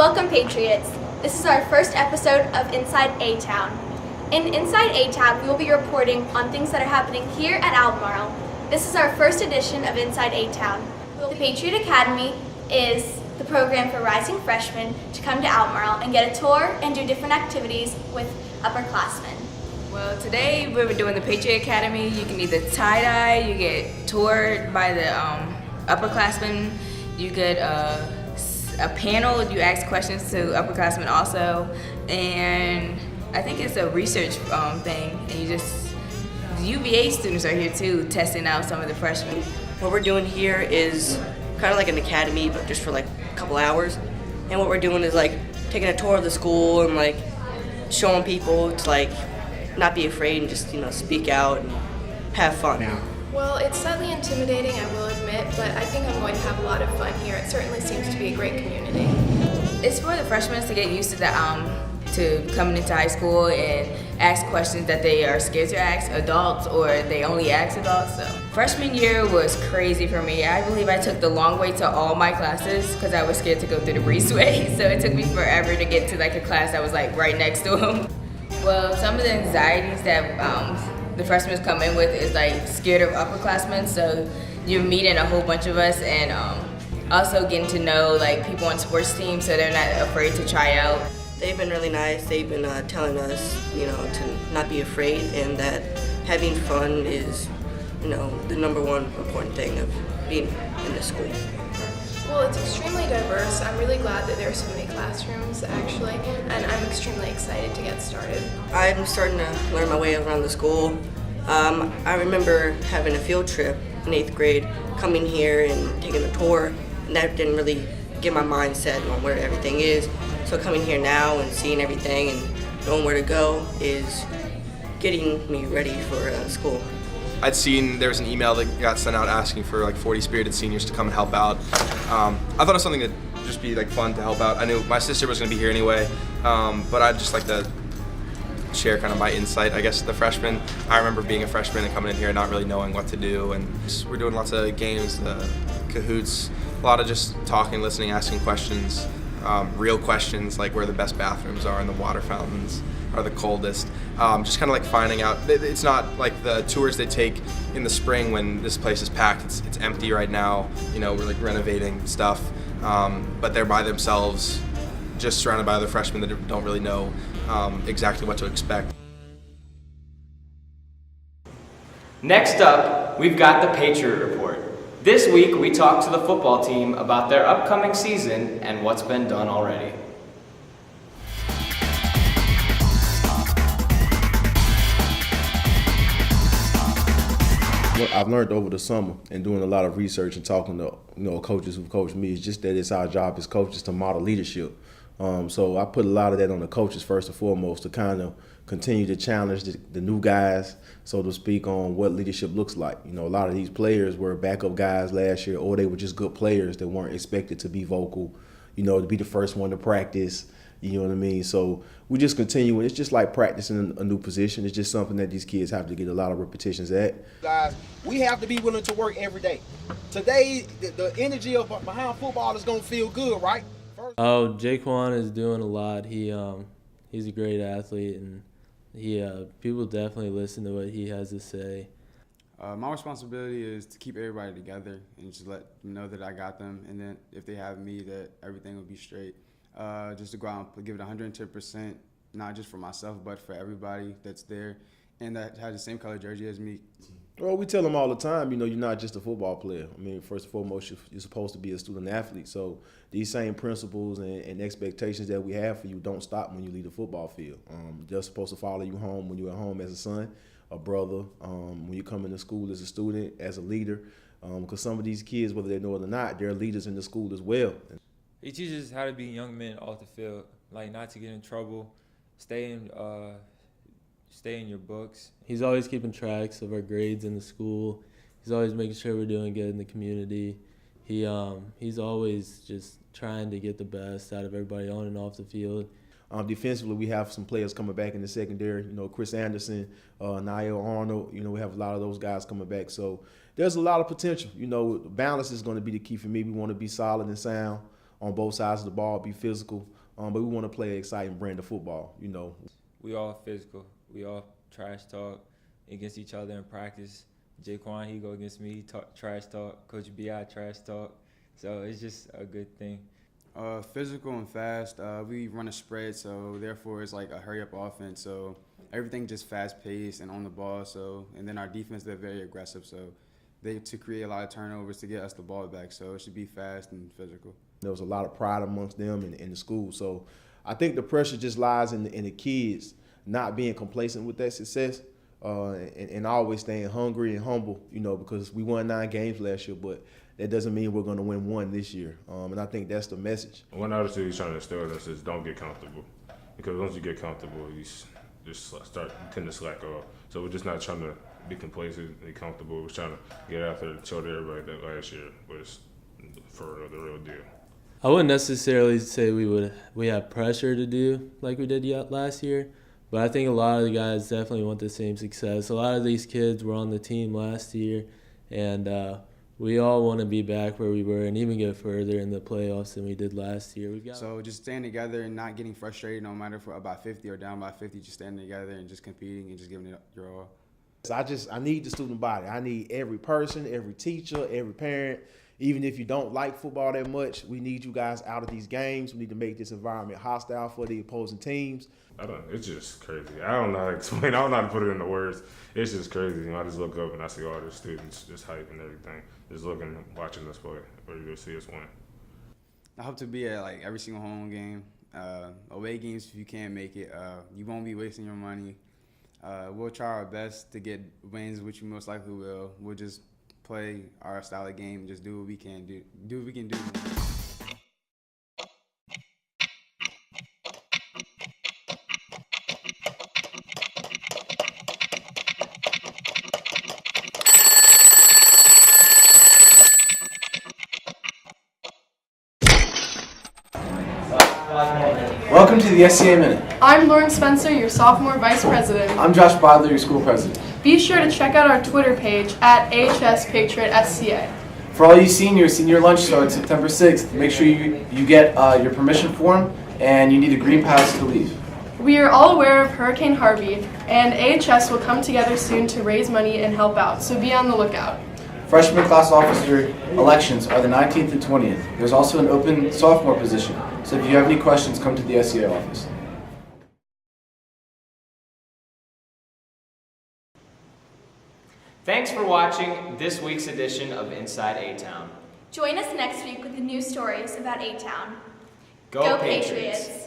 Welcome, Patriots. This is our first episode of Inside A-Town. In Inside A-Town, we will be reporting on things that are happening here at Albemarle. This is our first edition of Inside A-Town. The Patriot Academy is the program for rising freshmen to come to Albemarle and get a tour and do different activities with upperclassmen. Well, today we were doing the Patriot Academy. You can either tie-dye, you get toured by the upperclassmen, you get a panel, you ask questions to upperclassmen also, and I think it's a research thing, and the UVA students are here too, testing out some of the freshmen. What we're doing here is kind of like an academy, but just for like a couple hours, and what we're doing is like taking a tour of the school and like showing people to like not be afraid and just, speak out and have fun. Well, it's slightly intimidating, I will admit, but I think I'm going to have a lot of fun here. It certainly seems to be a great community. It's for the freshmen to get used to to coming into high school and ask questions that they are scared to ask adults, or they only ask adults. So freshman year was crazy for me. I believe I took the long way to all my classes because I was scared to go through the breezeway. So it took me forever to get to like a class that was like right next to them. Well, some of the anxieties that the freshmen come in with is like scared of upperclassmen. So you're meeting a whole bunch of us and also getting to know like people on sports teams, so they're not afraid to try out. They've been really nice. They've been telling us, to not be afraid, and that having fun is, the number one important thing of being in this school. Well, it's extremely diverse. I'm really glad that there are so many classrooms, actually, and I'm extremely excited to get started. I'm starting to learn my way around the school. I remember having a field trip in 8th grade, coming here and taking a tour, and that didn't really get my mind set on where everything is. So coming here now and seeing everything and knowing where to go is getting me ready for school. I'd seen there was an email that got sent out asking for like 40 spirited seniors to come and help out. I thought it was something that would just be like fun to help out. I knew my sister was going to be here anyway, but I'd just like to share kind of my insight. I guess the freshmen, I remember being a freshman and coming in here and not really knowing what to do, and we're doing lots of games, Kahoots, a lot of just talking, listening, asking questions. Real questions like where the best bathrooms are and the water fountains are the coldest. Just kind of like finding out. It's not like the tours they take in the spring when this place is packed. It's empty right now. We're like renovating stuff, but they're by themselves, just surrounded by other freshmen that don't really know exactly what to expect. Next up, we've got the Patriot Report. This week, we talked to the football team about their upcoming season and what's been done already. What I've learned over the summer and doing a lot of research and talking to coaches who've coached me is just that it's our job as coaches to model leadership. So I put a lot of that on the coaches first and foremost to kind of continue to challenge the new guys, so to speak, on what leadership looks like. A lot of these players were backup guys last year, or they were just good players that weren't expected to be vocal, to be the first one to practice, you know what I mean? So we just continue. It's just like practicing a new position. It's just something that these kids have to get a lot of repetitions at. Guys, we have to be willing to work every day. Today, the energy of behind football is going to feel good, right? Jaquan is doing a lot. He's a great athlete, and people definitely listen to what he has to say. My responsibility is to keep everybody together and just let them know that I got them, and then if they have me, that everything will be straight. Just to go out and give it 110%, not just for myself, but for everybody that's there and that has the same color jersey as me. Well, we tell them all the time, you're not just a football player. I mean, first and foremost, you're supposed to be a student athlete. So these same principles and expectations that we have for you don't stop when you leave the football field. They're supposed to follow you home when you're at home as a son, a brother, when you come into school as a student, as a leader. Because some of these kids, whether they know it or not, they're leaders in the school as well. He teaches us how to be young men off the field, like not to get in trouble, stay in your books. He's always keeping tracks of our grades in the school. He's always making sure we're doing good in the community. He's always just trying to get the best out of everybody on and off the field. Defensively, we have some players coming back in the secondary. Chris Anderson, Niall Arnold. We have a lot of those guys coming back. So there's a lot of potential. Balance is going to be the key for me. We want to be solid and sound. on both sides of the ball, be physical. But we want to play an exciting brand of football, We all physical. We all trash talk against each other in practice. Jaquan, he go against me, trash talk. Coach B.I. trash talk. So it's just a good thing. Physical and fast. We run a spread, so therefore it's like a hurry-up offense. So everything just fast-paced and on the ball. So and then our defense, they're very aggressive. So they to create a lot of turnovers to get us the ball back. So it should be fast and physical. There was a lot of pride amongst them in the school. So I think the pressure just lies in the kids not being complacent with that success and always staying hungry and humble, because we won 9 games last year, but that doesn't mean we're going to win 1 this year. And I think that's the message. One attitude he's trying to instill in us is don't get comfortable, because once you get comfortable, you just tend to slack off. So we're just not trying to be complacent and comfortable. We're trying to get out there and show to everybody that last year was for the real deal. I wouldn't necessarily say we have pressure to do like we did last year, but I think a lot of the guys definitely want the same success. A lot of these kids were on the team last year, and we all want to be back where we were and even get further in the playoffs than we did last year. So just staying together and not getting frustrated, no matter if we're about 50 or down by 50, just standing together and just competing and just giving it your all. I need the student body. I need every person, every teacher, every parent. Even if you don't like football that much, we need you guys out of these games. We need to make this environment hostile for the opposing teams. It's just crazy. I don't know how to explain. I don't know how to put it into words. It's just crazy. I just look up and I see all the students just hype and everything. Just looking, watching us play, or you see us win. I hope to be at like every single home game. Away games, if you can't make it, you won't be wasting your money. We'll try our best to get wins, which we most likely will. We'll just play our style of game, just do what we can do. Do what we can do. Welcome to the SCA Minute. I'm Lauren Spencer, your sophomore vice president. I'm Josh Bodler, your school president. Be sure to check out our Twitter page at AHS Patriot SCA. For all you seniors, senior lunch starts September 6th. Make sure you get your permission form, and you need a green pass to leave. We are all aware of Hurricane Harvey, and AHS will come together soon to raise money and help out, so be on the lookout. Freshman class officer elections are the 19th and 20th. There's also an open sophomore position, so if you have any questions, come to the SCA office. Thanks for watching this week's edition of Inside A-Town. Join us next week with the new stories about A-Town. Go Patriots!